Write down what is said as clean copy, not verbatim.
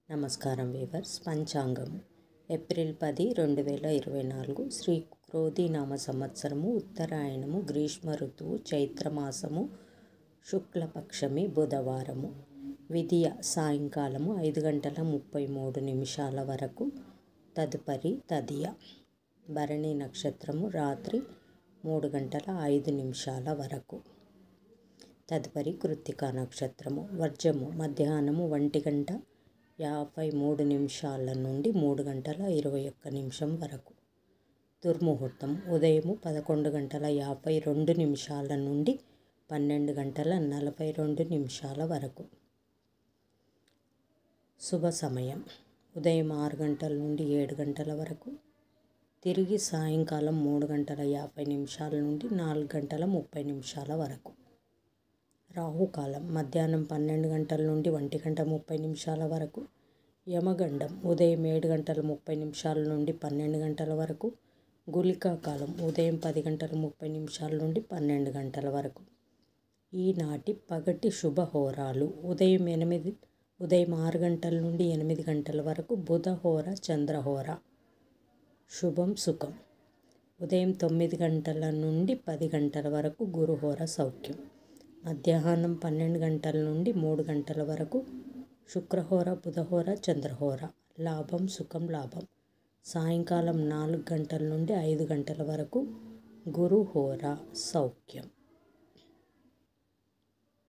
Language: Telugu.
నమస్కారం వీవర్స్. పంచాంగం ఏప్రిల్ 10, 2024 శ్రీ క్రోధినామ సంవత్సరము, ఉత్తరాయణము, గ్రీష్మ ఋతువు, చైత్రమాసము, శుక్లపక్షమి, బుధవారము. విధియ సాయంకాలము 5:33 వరకు, తదుపరి తదియ. భరణి నక్షత్రము రాత్రి 3:05 వరకు, తదుపరి కృత్తికా నక్షత్రము. వర్జము మధ్యాహ్నము 1:53 నుండి 3:21 వరకు. దుర్ముహూర్తం ఉదయము 11:52 నుండి 12:42 వరకు. శుభ సమయం ఉదయం 6 గంటల నుండి 7 గంటల వరకు, తిరిగి సాయంకాలం 3:50 నుండి 4:30 వరకు. రాహుకాలం మధ్యాహ్నం 12 గంటల నుండి 1:30 వరకు. యమగండం ఉదయం 7:30 నుండి 12 గంటల వరకు. గుళికా కాలం ఉదయం 10:30 నుండి 12 గంటల వరకు. ఈనాటి పగటి శుభహోరాలు ఉదయం 6 గంటల నుండి 8 గంటల వరకు బుధహోర చంద్రహోర. శుభం సుఖం ఉదయం 9 గంటల నుండి 10 గంటల వరకు గురుహోర సౌఖ్యం. మధ్యాహ్నం 12 గంటల నుండి 3 గంటల వరకు శుక్రహోర బుధహోర చంద్రహోర. లాభం సుఖం లాభం. సాయంకాలం 4 గంటల నుండి 5 గంటల వరకు గురుహోర సౌఖ్యం.